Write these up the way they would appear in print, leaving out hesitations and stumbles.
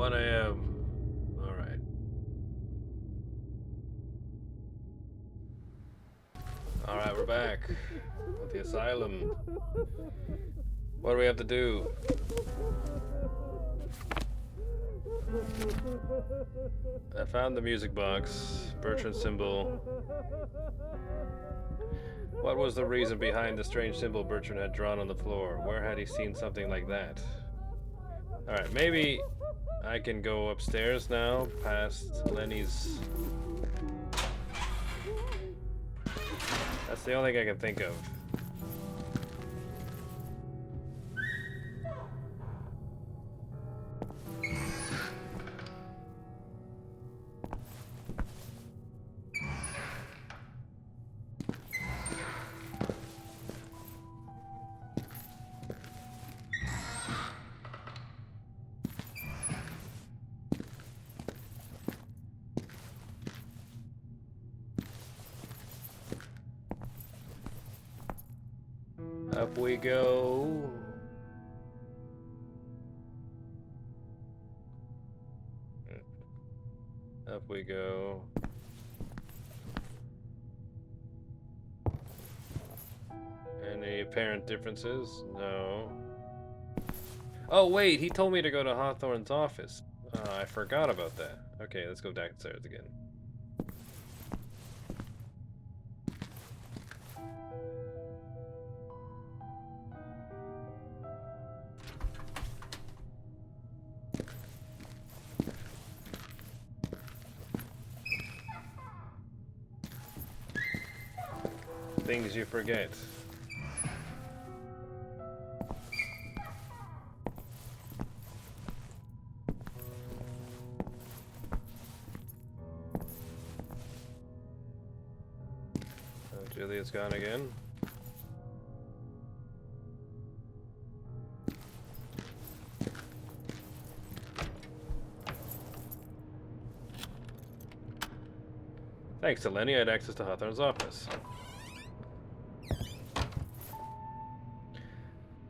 1 a.m. Alright. Alright, we're back at the asylum. What do we have to do? I found the music box, Bertrand's symbol. What was the reason behind the strange symbol Bertrand had drawn on the floor? Where had he seen something like that? Alright, maybe I can go upstairs now, past Lenny's. That's the only thing I can think of. Up we go. Up we go. Any apparent differences? No. Oh wait, he told me to go to Hawthorne's office. I forgot about that. Okay, let's go downstairs again. Things you forget. Julia's gone again. Thanks to Lenny, I had access to Hawthorne's office.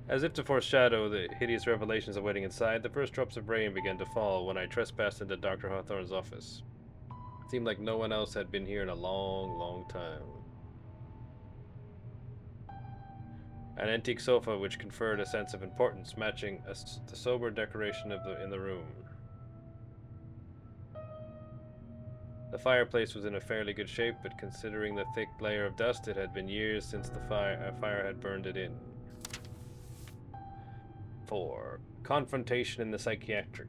As if to foreshadow the hideous revelations awaiting inside, the first drops of rain began to fall when I trespassed into Dr. Hawthorne's office. It seemed like no one else had been here in a long, long time. An antique sofa which conferred a sense of importance, matching the sober decoration in the room. The fireplace was in a fairly good shape, but considering the thick layer of dust, it had been years since a fire had burned it in. 4. Confrontation in the psychiatric.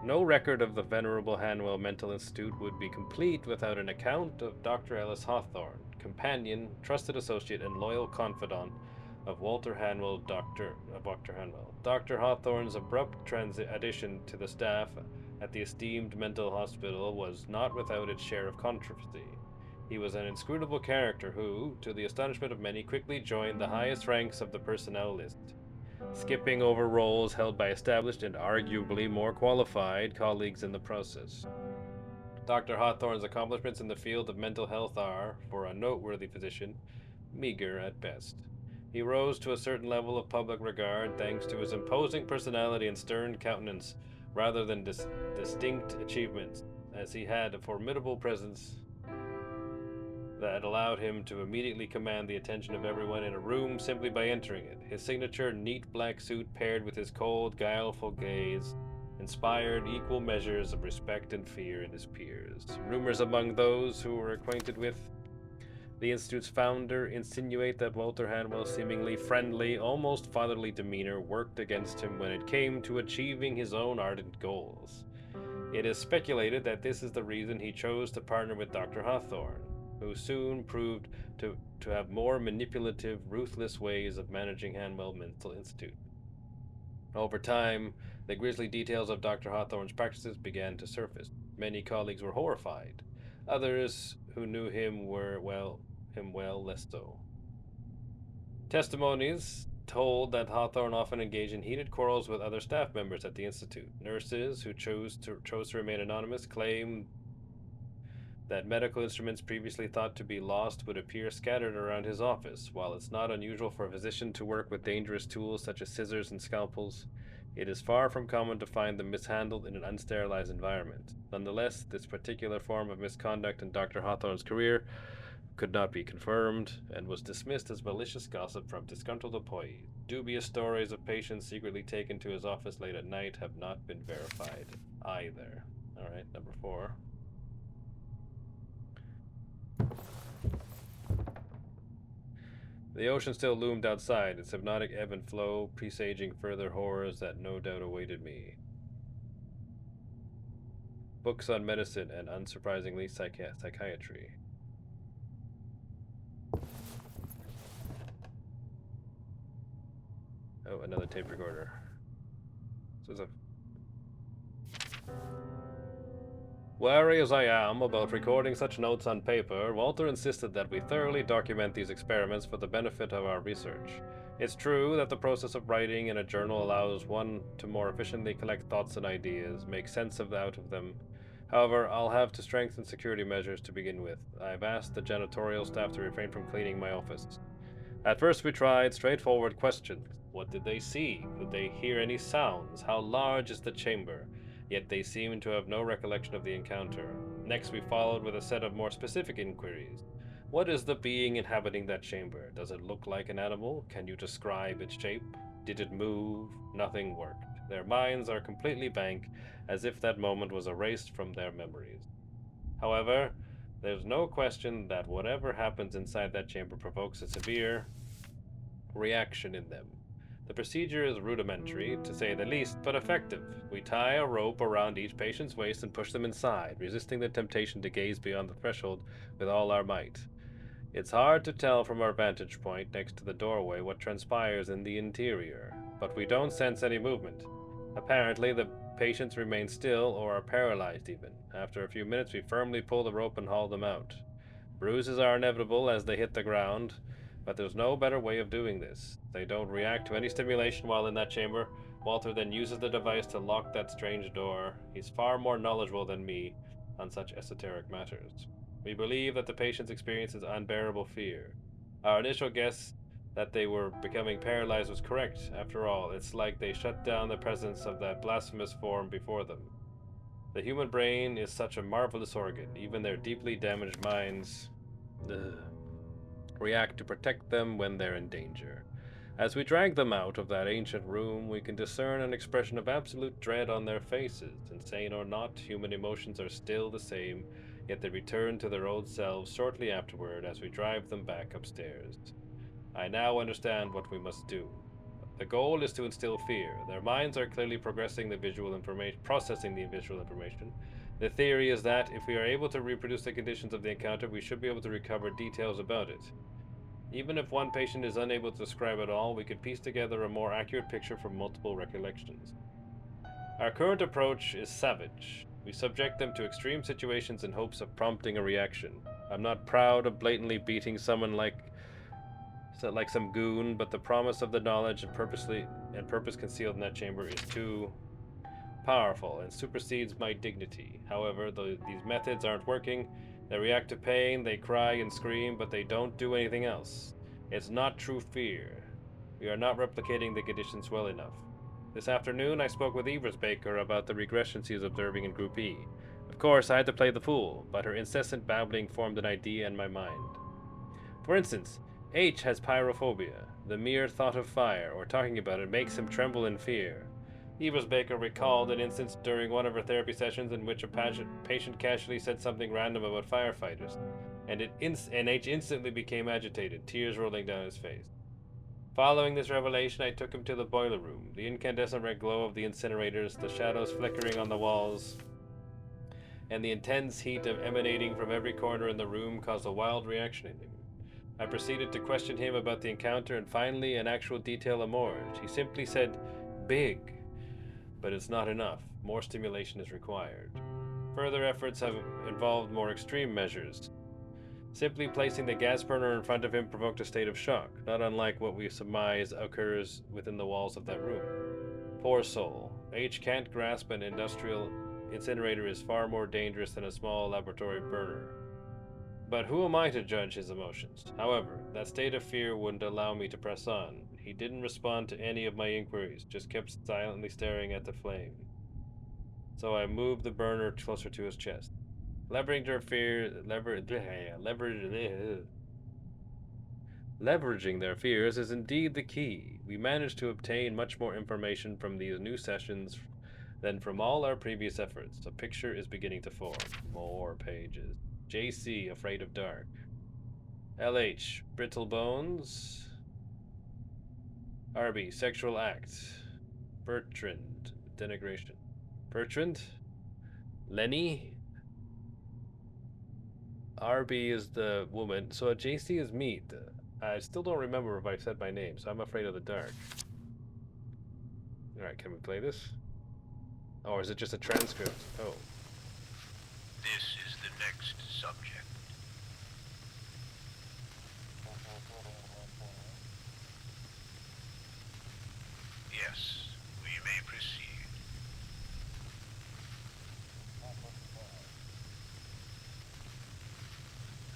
No record of the venerable Hanwell Mental Institute would be complete without an account of Dr. Ellis Hawthorne, companion, trusted associate, and loyal confidant of Walter Hanwell, Dr. Hanwell. Dr. Hawthorne's abrupt addition to the staff at the esteemed mental hospital was not without its share of controversy. He was an inscrutable character who, to the astonishment of many, quickly joined the highest ranks of the personnel list, skipping over roles held by established and arguably more qualified colleagues in the process. Dr. Hawthorne's accomplishments in the field of mental health are, for a noteworthy physician, meager at best. He rose to a certain level of public regard thanks to his imposing personality and stern countenance rather than distinct achievements, as he had a formidable presence that allowed him to immediately command the attention of everyone in a room simply by entering it. His signature neat black suit paired with his cold, guileful gaze inspired equal measures of respect and fear in his peers. Rumors among those who were acquainted with the Institute's founder insinuate that Walter Hanwell's seemingly friendly, almost fatherly demeanor worked against him when it came to achieving his own ardent goals. It is speculated that this is the reason he chose to partner with Dr. Hawthorne, who soon proved to have more manipulative, ruthless ways of managing Hanwell Mental Institute. Over time, the grisly details of Dr. Hawthorne's practices began to surface. Many colleagues were horrified. Others who knew him were, well, less so. Testimonies told that Hawthorne often engaged in heated quarrels with other staff members at the Institute. Nurses who chose to remain anonymous claim that medical instruments previously thought to be lost would appear scattered around his office. While it's not unusual for a physician to work with dangerous tools such as scissors and scalpels, It is far from common to find them mishandled in an unsterilized environment. Nonetheless, this particular form of misconduct in Dr. Hawthorne's career could not be confirmed and was dismissed as malicious gossip from disgruntled employees. Dubious stories of patients secretly taken to his office late at night have not been verified either. All right, number 4. The ocean still loomed outside, its hypnotic ebb and flow presaging further horrors that no doubt awaited me. Books on medicine and, unsurprisingly, psychiatry. Oh, another tape recorder. So it's a... Wary as I am about recording such notes on paper, Walter insisted that we thoroughly document these experiments for the benefit of our research. It's true that the process of writing in a journal allows one to more efficiently collect thoughts and ideas, make sense out of them. However, I'll have to strengthen security measures to begin with. I've asked the janitorial staff to refrain from cleaning my office. At first we tried straightforward questions. What did they see? Could they hear any sounds? How large is the chamber? Yet they seemed to have no recollection of the encounter. Next we followed with a set of more specific inquiries. What is the being inhabiting that chamber? Does it look like an animal? Can you describe its shape? Did it move? Nothing worked. Their minds are completely blank, as if that moment was erased from their memories. However, there's no question that whatever happens inside that chamber provokes a severe reaction in them. The procedure is rudimentary, to say the least, but effective. We tie a rope around each patient's waist and push them inside, resisting the temptation to gaze beyond the threshold with all our might. It's hard to tell from our vantage point next to the doorway what transpires in the interior, but we don't sense any movement. Apparently, the patients remain still or are paralyzed even. After a few minutes, we firmly pull the rope and haul them out. Bruises are inevitable as they hit the ground, but there's no better way of doing this. They don't react to any stimulation while in that chamber. Walter then uses the device to lock that strange door. He's far more knowledgeable than me on such esoteric matters. We believe that the patient's experiences unbearable fear. Our initial guess that they were becoming paralyzed was correct. After all, it's like they shut down the presence of that blasphemous form before them. The human brain is such a marvelous organ. Even their deeply damaged minds react to protect them when they're in danger. As we drag them out of that ancient room, we can discern an expression of absolute dread on their faces. Insane or not, human emotions are still the same, yet they return to their old selves shortly afterward as we drive them back upstairs. I now understand what we must do. The goal is to instill fear. Their minds are clearly processing the visual information. The theory is that if we are able to reproduce the conditions of the encounter, we should be able to recover details about it. Even if one patient is unable to describe it all, we could piece together a more accurate picture from multiple recollections. Our current approach is savage. We subject them to extreme situations in hopes of prompting a reaction. I'm not proud of blatantly beating someone like some goon, but the promise of the knowledge and purpose concealed in that chamber is too powerful and supersedes my dignity. However, these methods aren't working. They react to pain, they cry and scream, but they don't do anything else. It's not true fear. We are not replicating the conditions well enough. This afternoon, I spoke with Eversbaker about the regression she is observing in Group E. Of course, I had to play the fool, but her incessant babbling formed an idea in my mind. For instance, H has pyrophobia. The mere thought of fire, or talking about it, makes him tremble in fear. Eversbaker recalled an instance during one of her therapy sessions in which a patient casually said something random about firefighters, and H instantly became agitated, tears rolling down his face. Following this revelation, I took him to the boiler room. The incandescent red glow of the incinerators, the shadows flickering on the walls, and the intense heat emanating from every corner in the room caused a wild reaction in him. I proceeded to question him about the encounter, and finally an actual detail emerged. He simply said, "Big." But it's not enough. More stimulation is required. Further efforts have involved more extreme measures. Simply placing the gas burner in front of him provoked a state of shock, not unlike what we surmise occurs within the walls of that room. Poor soul. H can't grasp an industrial incinerator is far more dangerous than a small laboratory burner. But who am I to judge his emotions? However, that state of fear wouldn't allow me to press on. He didn't respond to any of my inquiries, just kept silently staring at the flame. So I moved the burner closer to his chest. Leveraging their fears is indeed the key. We managed to obtain much more information from these new sessions than from all our previous efforts. A picture is beginning to form. More pages. JC, afraid of dark. LH, brittle bones. RB, sexual act. Bertrand, denigration. Bertrand? Lenny? RB is the woman, so JC is meat. I still don't remember if I said my name, so I'm afraid of the dark. Alright, can we play this? Or is it just a transcript? Oh. This is the next subject. Yes, we may proceed.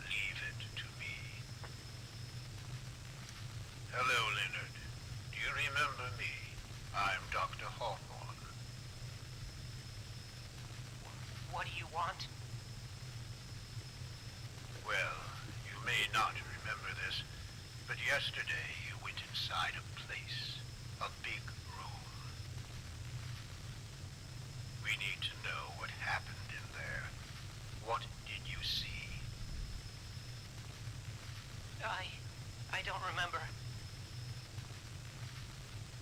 Leave it to me. Hello, Leonard. Do you remember me? I'm Dr. Hawthorne. What do you want? Well, you may not remember this, but yesterday you went inside a place, a big room. We need to know what happened in there. What did you see? I don't remember.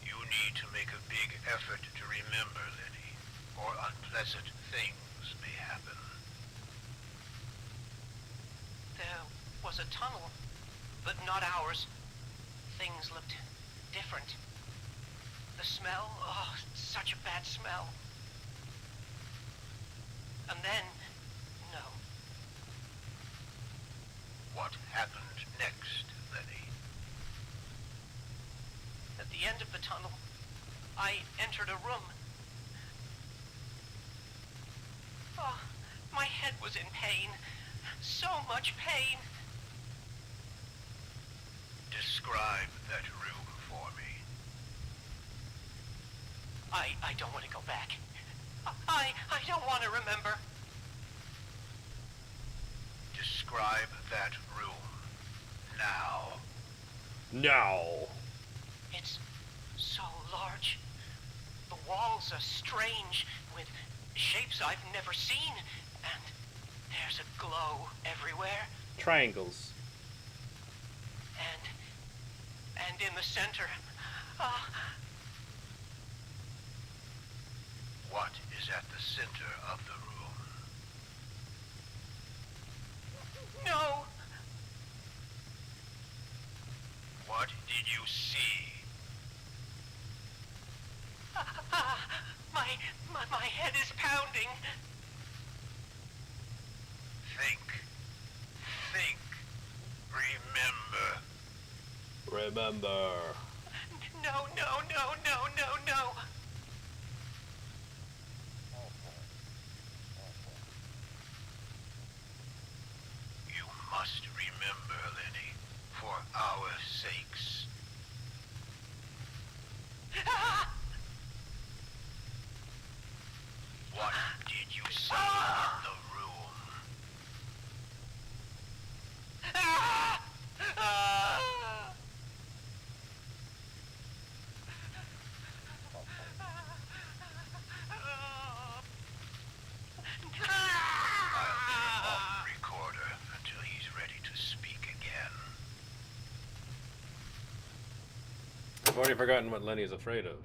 You need to make a big effort to remember, Lenny, or unpleasant things may happen. There was a tunnel, but not ours. Things looked different. The smell, oh, such a bad smell. And then, no. What happened next, Lenny? At the end of the tunnel, I entered a room. Oh, my head was in pain. So much pain. Describe that room for me. I don't want to go back. I don't want to remember. Describe that room. Now. No. It's so large. The walls are strange, with shapes I've never seen, and there's a glow everywhere. Triangles. And in the center, ah, What is at the center of the room? no, What did you see? my head is pounding. Think. Think. Remember. Remember. No. You must remember, Lenny, for our sakes. What did you see in the room? I'll turn off the recorder until he's ready to speak again. I've already forgotten what Lenny's afraid of.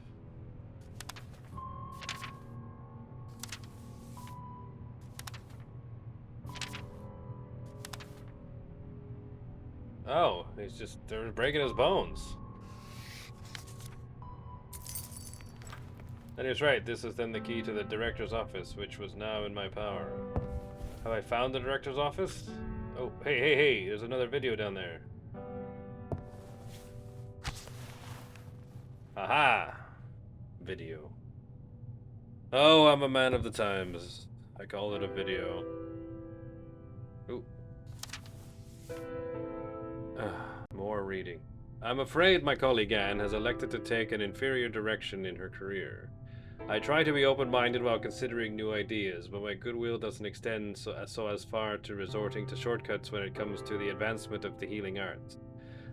Oh, they're breaking his bones. And he was right, this is then the key to the director's office, which was now in my power. Have I found the director's office? Oh, hey, there's another video down there. Aha! Video. Oh, I'm a man of the times. I call it a video. Ooh. More reading. I'm afraid my colleague Anne has elected to take an inferior direction in her career. I try to be open-minded while considering new ideas, but my goodwill doesn't extend so as far to resorting to shortcuts when it comes to the advancement of the healing arts.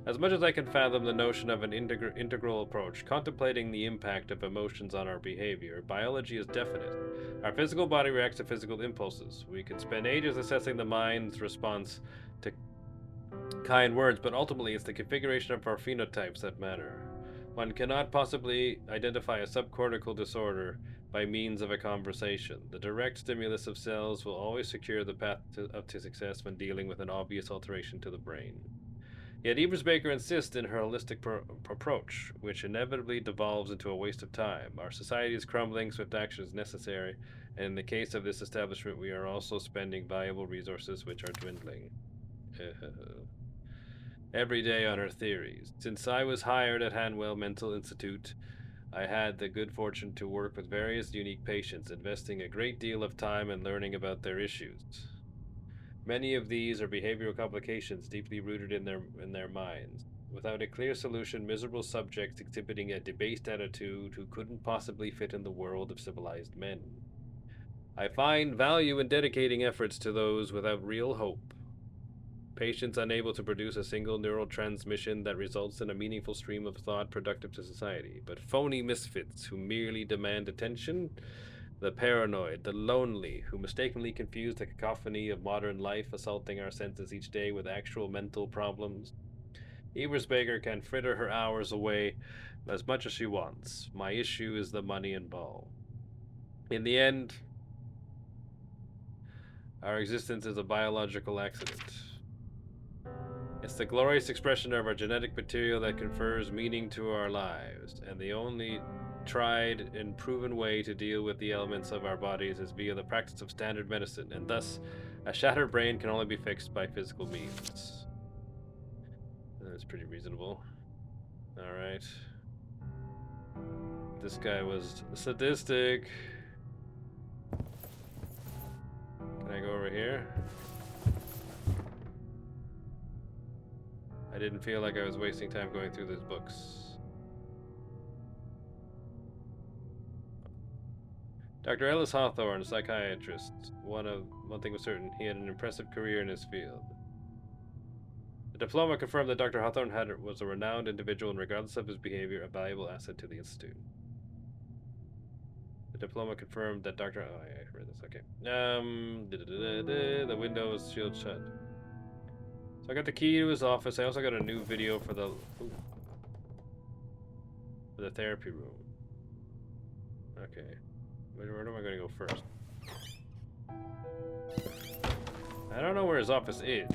As much as I can fathom the notion of an integral approach, contemplating the impact of emotions on our behavior, biology is definite. Our physical body reacts to physical impulses. We can spend ages assessing the mind's response to kind words, but ultimately it's the configuration of our phenotypes that matter. One cannot possibly identify a subcortical disorder by means of a conversation. The direct stimulus of cells will always secure the path to success when dealing with an obvious alteration to the brain. Yet Ebersbaker insists in her holistic approach, which inevitably devolves into a waste of time. Our society is crumbling, swift action is necessary, and in the case of this establishment, we are also spending valuable resources which are dwindling. Every day on her theories. Since I was hired at Hanwell Mental Institute, I had the good fortune to work with various unique patients, investing a great deal of time in learning about their issues. Many of these are behavioral complications deeply rooted in their minds. Without a clear solution, miserable subjects exhibiting a debased attitude who couldn't possibly fit in the world of civilized men. I find value in dedicating efforts to those without real hope. Patients unable to produce a single neural transmission that results in a meaningful stream of thought productive to society, but phony misfits who merely demand attention, the paranoid, the lonely, who mistakenly confuse the cacophony of modern life assaulting our senses each day with actual mental problems. Ebersbaker can fritter her hours away as much as she wants. My issue is the money involved. In the end, our existence is a biological accident. It's the glorious expression of our genetic material that confers meaning to our lives, and the only tried and proven way to deal with the elements of our bodies is via the practice of standard medicine, and thus a shattered brain can only be fixed by physical means. That's pretty reasonable. Alright. This guy was sadistic. Can I go over here? I didn't feel like I was wasting time going through these books. Dr. Ellis Hawthorne, psychiatrist. One thing was certain, he had an impressive career in his field. The diploma confirmed that Dr. Hawthorne was a renowned individual and regardless of his behavior, a valuable asset to the Institute. The diploma confirmed that Dr. Oh, I read this, okay. The window is shield shut. So I got the key to his office. I also got a new video for the therapy room. Okay. Where am I going to go first? I don't know where his office is.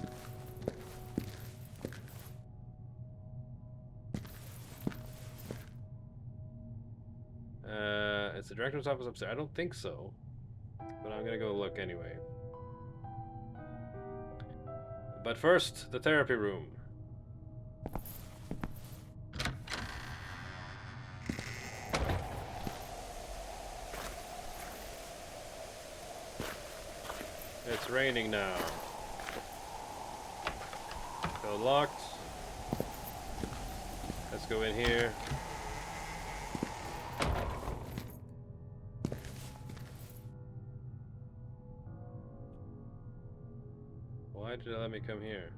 It's the director's office upstairs. I don't think so. But I'm going to go look anyway. But first, the therapy room. It's raining now. So locked. Let's go in here. Why did it let me come here?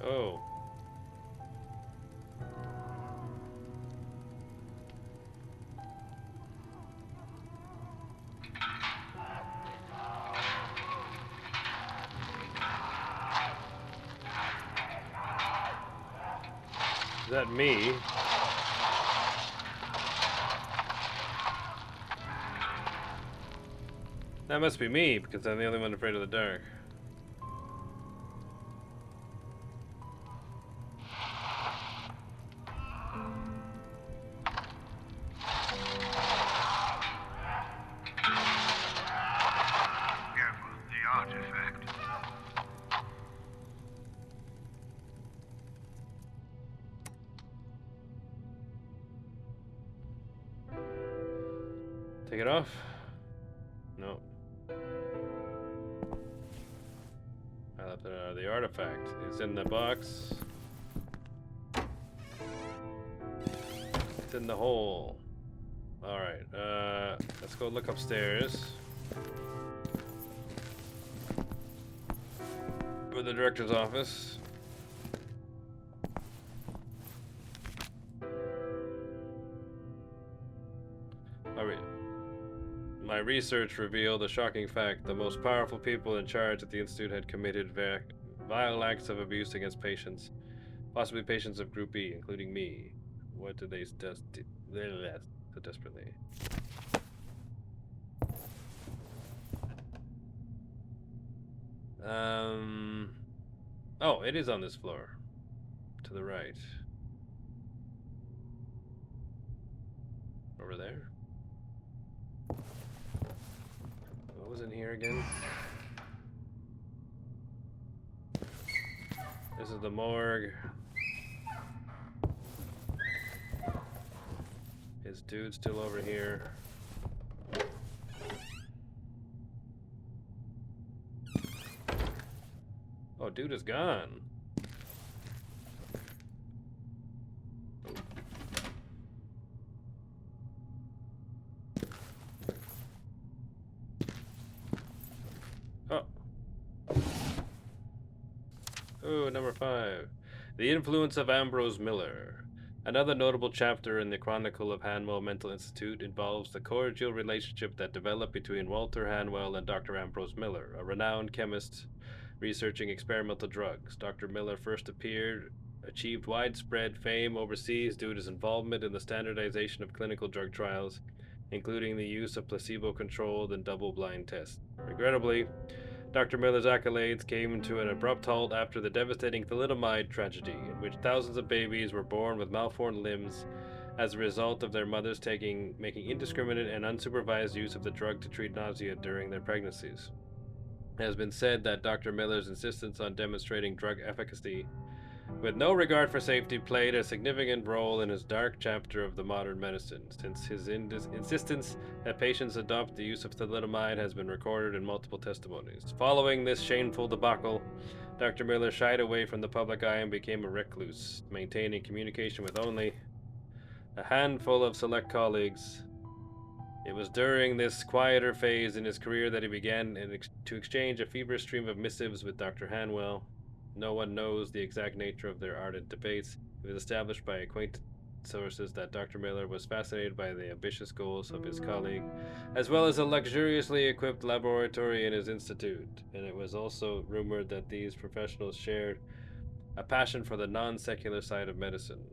Oh. Is that me? That must be me, because I'm the only one afraid of the dark. Careful, the artifact. Take it off? No. I left it out of the artifact. It's in the box. It's in the hole. Alright, let's go look upstairs. For the director's office. My research revealed a shocking fact. The most powerful people in charge at the Institute had committed vile acts of abuse against patients. Possibly patients of Group E, including me. What did they so desperately? Oh, it is on this floor. To the right. Over there? What was in here again? This is the morgue. His dude's still over here. Oh, dude is gone. Oh. Oh, number 5. The influence of Ambrose Miller. Another notable chapter in the Chronicle of Hanwell Mental Institute involves the cordial relationship that developed between Walter Hanwell and Dr. Ambrose Miller, a renowned chemist researching experimental drugs. Dr. Miller first achieved widespread fame overseas due to his involvement in the standardization of clinical drug trials, including the use of placebo-controlled and double-blind tests. Regrettably, Dr. Miller's accolades came to an abrupt halt after the devastating thalidomide tragedy, in which thousands of babies were born with malformed limbs as a result of their mothers making indiscriminate and unsupervised use of the drug to treat nausea during their pregnancies. It has been said that Dr. Miller's insistence on demonstrating drug efficacy with no regard for safety played a significant role in his dark chapter of the modern medicine, since his insistence that patients adopt the use of thalidomide has been recorded in multiple testimonies. Following this shameful debacle, Dr. Miller shied away from the public eye and became a recluse, maintaining communication with only a handful of select colleagues. It was during this quieter phase in his career that he began to exchange a feverish stream of missives with Dr. Hanwell. No one knows the exact nature of their ardent debates. It was established by acquainted sources that Dr. Miller was fascinated by the ambitious goals of his colleague, as well as a luxuriously equipped laboratory in his institute. And it was also rumored that these professionals shared a passion for the non-secular side of medicine.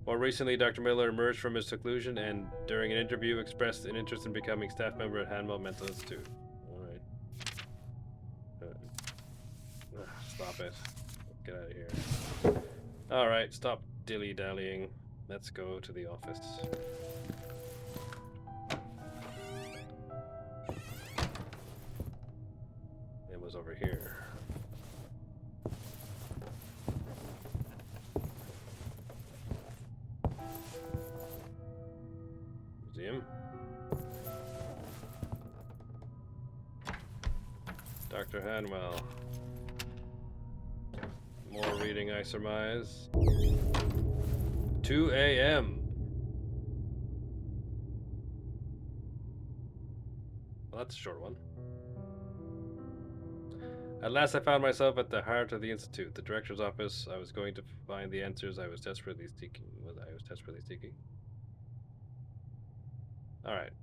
More recently, Dr. Miller emerged from his seclusion and, during an interview, expressed an interest in becoming staff member at Hanwell Mental Institute. Alright. Stop it. Get out of here. Alright, stop dilly-dallying. Let's go to the office. It was over here. Museum. Dr. Hanwell. More reading, I surmise. 2 a.m. Well, that's a short one. At last I found myself at the heart of the Institute, the director's office. I was going to find the answers I was desperately seeking. Alright.